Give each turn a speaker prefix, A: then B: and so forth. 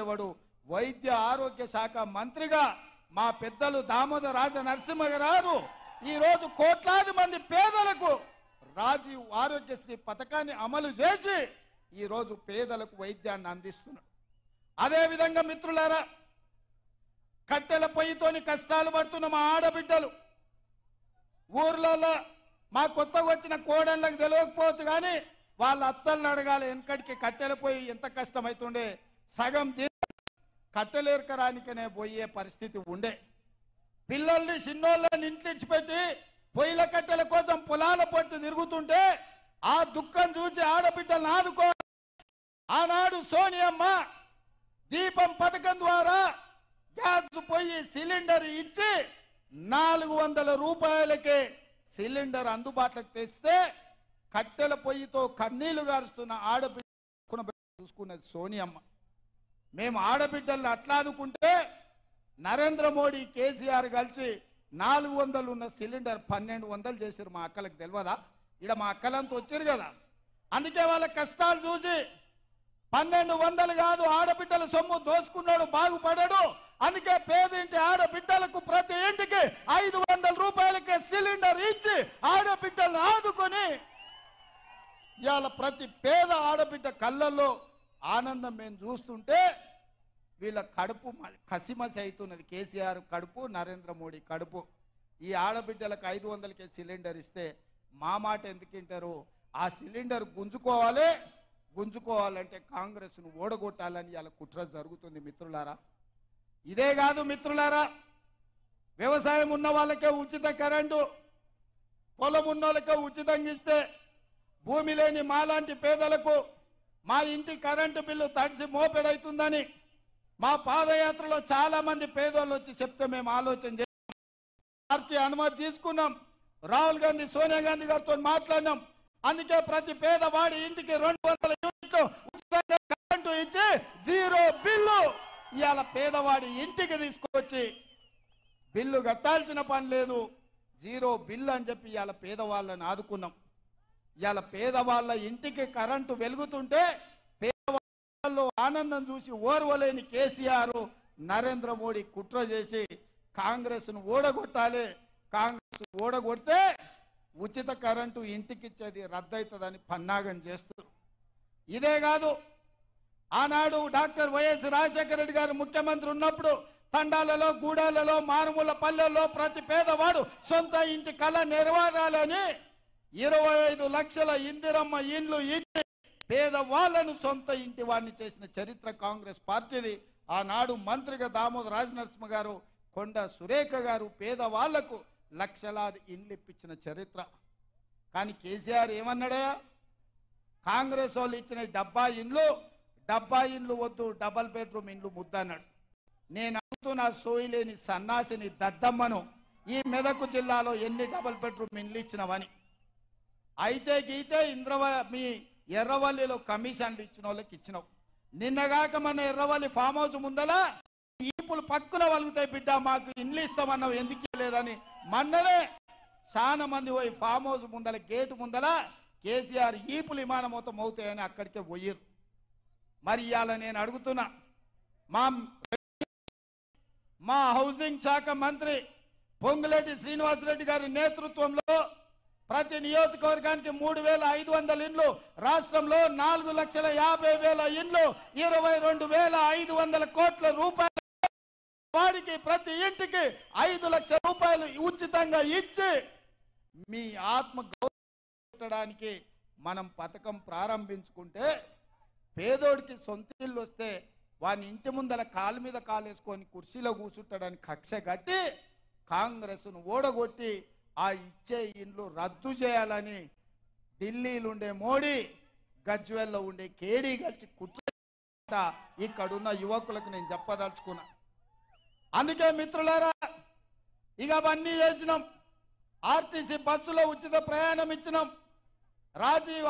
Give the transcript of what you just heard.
A: ఎవడు? వైద్య ఆరోగ్య శాఖ మంత్రిగా మా పెద్దలు దామోదర రాజ నరసింహ గారు ఈరోజు కోట్లాది మంది పేదలకు రాజీవ్ ఆరోగ్యశ్రీ పథకాన్ని అమలు చేసి ఈరోజు పేదలకు వైద్యాన్ని అందిస్తున్నాడు. అదేవిధంగా మిత్రులారా, కట్టెల పొయ్యితోని కష్టాలు పడుతున్న మా ఆడబిడ్డలు ఊర్లలో మా కొత్తగా వచ్చిన కోడళ్ళకి తెలియకపోవచ్చు కానీ వాళ్ళ అత్తలను అడగాలి. వెనకటికి కట్టెల పొయ్యి ఎంత కష్టమవుతుండే, సగం కట్టెలేరకరానికనే పోయే పరిస్థితి ఉండే. పిల్లల్ని చిన్నోళ్ళని ఇంట్లిడిచిపెట్టి పొయ్యిల కట్టెల కోసం పొలాల పొట్టు తిరుగుతుంటే ఆ దుఃఖం చూసి ఆడబిడ్డలను ఆదుకో. ఆనాడు సోనియమ్మ దీపం పథకం ద్వారా గ్యాస్ పొయ్యి సిలిండర్ ఇచ్చి 400 రూపాయలకే సిలిండర్ అందుబాటులోకి తెస్తే కట్టెల పొయ్యితో కన్నీళ్లు గారుస్తున్న ఆడబిడ్డ చూసుకున్నది సోనియమ్మ. మేము ఆడబిడ్డలను అట్లాదుకుంటే నరేంద్ర మోడీ కేసీఆర్ కలిసి 400 ఉన్న సిలిండర్ 1200 చేశారు. మా అక్కలకు తెలియదా? ఇక్కడ మా అక్కలంతా వచ్చారు కదా, అందుకే వాళ్ళ కష్టాలు చూసి 1200 కాదు, ఆడబిడ్డల సొమ్ము దోసుకున్నాడు బాగుపడాడు. అందుకే పేదింటి ఆడబిడ్డలకు ప్రతి ఇంటికి 500 రూపాయలకే సిలిండర్ ఇచ్చి ఆడబిడ్డలను ఆదుకొని ఇవాళ ప్రతి పేద ఆడబిడ్డ కళ్ళల్లో ఆనందం మేము చూస్తుంటే వీళ్ళ కడుపు కసిమసి అవుతున్నది. కేసీఆర్ కడుపు, నరేంద్ర మోడీ కడుపు. ఈ ఆడబిడ్డలకు 500కే సిలిండర్ ఇస్తే మా మాట ఎందుకు వింటారు? ఆ సిలిండర్ గుంజుకోవాలంటే కాంగ్రెస్ను ఓడగొట్టాలని ఇలా కుట్ర జరుగుతుంది మిత్రులారా. ఇదే కాదు మిత్రులారా, వ్యవసాయం ఉన్న వాళ్ళకే ఉచిత కరెంటు, పొలం ఉన్న వాళ్ళకే ఉచితంగా ఇస్తే భూమి లేని మాలాంటి పేదలకు మా ఇంటి కరెంటు బిల్లు తడిసి మోపెడవుతుందని మా పాదయాత్రలో చాలా మంది పేదోళ్ళు వచ్చి చెప్తే మేము ఆలోచన చేస్తాం. పార్టీ అనుమతి తీసుకున్నాం, రాహుల్ గాంధీ సోనియా గాంధీ గారితో మాట్లాడినాం. అందుకే ప్రతి పేదవాడి ఇంటికి 200 యూనిట్లు ఉచితంగా కరెంటు ఇచ్చి 0 బిల్లు ఇవాళ పేదవాడి ఇంటికి తీసుకొచ్చి బిల్లు కట్టాల్సిన పని లేదు, 0 బిల్లు అని చెప్పి ఇవాళ పేదవాళ్ళని ఆదుకున్నాం. ఇవాళ పేదవాళ్ళ ఇంటికి కరెంటు వెలుగుతుంటే పేదవాళ్ళలో ఆనందం చూసి ఓర్వలేని కేసీఆర్ నరేంద్ర మోడీ కుట్ర చేసి కాంగ్రెస్ను ఓడగొట్టాలి, కాంగ్రెస్ ఓడగొడితే ఉచిత కరెంటు ఇంటికిచ్చేది రద్దవుతుందని పన్నాగం చేస్తారు. ఇదే కాదు, ఆనాడు డాక్టర్ వైఎస్ రాజశేఖర రెడ్డి గారు ముఖ్యమంత్రి ఉన్నప్పుడు తండాలలో, గూడాలలో, మారుమూల పల్లెల్లో ప్రతి పేదవాడు సొంత ఇంటి కళ నెరవేరాలని 25 లక్షల ఇందిరమ్మ ఇండ్లు ఇచ్చి పేదవాళ్లను సొంత ఇంటి వాడిని చేసిన చరిత్ర కాంగ్రెస్ పార్టీది. ఆనాడు మంత్రిగా దామోదర రాజనరసింహ గారు, కొండ సురేఖ గారు పేదవాళ్లకు లక్షలాది ఇండ్లు ఇప్పించిన చరిత్ర. కానీ కేసీఆర్ ఏమన్నాడా? కాంగ్రెస్ వాళ్ళు ఇచ్చిన 70 ఇండ్లు వద్దు, డబల్ బెడ్రూమ్ ఇండ్లు ముద్దన్నాడు. నేను అడుగుతున్నా సోయిలేని సన్నాసిని దద్దమ్మను, ఈ మెదక్ జిల్లాలో ఎన్ని డబల్ బెడ్రూమ్ ఇండ్లు ఇచ్చినవని. అయితే గీతే మీ ఎర్రవల్లిలో కమిషన్లు ఇచ్చిన వాళ్ళకి ఇచ్చినావు. నిన్నగాక మన ఎర్రవల్లి ఫామ్ హౌస్ ముందల ఈపులు పక్కున వలుగుతాయి బిడ్డ, మాకు ఇండ్లు ఇస్తామన్నావు ఎందుకు లేదని మొన్ననే చాలా మంది పోయి ఫామ్ హౌస్ ముందల గేటు ముందల కేసీఆర్ ఈపులు విమానమోతం అవుతాయని అక్కడికే పోయిరు. మరి ఇవాళ నేను అడుగుతున్నా, మా హౌసింగ్ శాఖ మంత్రి పొంగులేటి శ్రీనివాసరెడ్డి గారి నేతృత్వంలో ప్రతి నియోజకవర్గానికి 3,500 ఇండ్లు, రాష్ట్రంలో 4,50,000 ఇండ్లు, 22,500 కోట్ల రూపాయలు వాడికి ప్రతి ఇంటికి 5 లక్షల రూపాయలు ఉచితంగా ఇచ్చి మీ ఆత్మ గౌరవించడానికి మనం పథకం ప్రారంభించుకుంటే పేదోడికి సొంత ఇల్లు వస్తే వాని ఇంటి ముందల కాలు మీద కాలేసుకొని కుర్చీలో కూర్చుంటాడని కక్ష కట్టి కాంగ్రెస్ను ఓడగొట్టి ఆ ఇచ్చే ఇండ్లు రద్దు చేయాలని ఢిల్లీలో ఉండే మోడీ, గజ్వేల్లో ఉండే కేడీ కలిసి కుట్ర ఇక్కడున్న యువకులకు నేను చెప్పదలుచుకున్నా. అందుకే మిత్రులారా, ఇక అవన్నీ చేసినాం. ఆర్టీసీ బస్సులో ఉచిత ప్రయాణం ఇచ్చినాం, రాజీవ్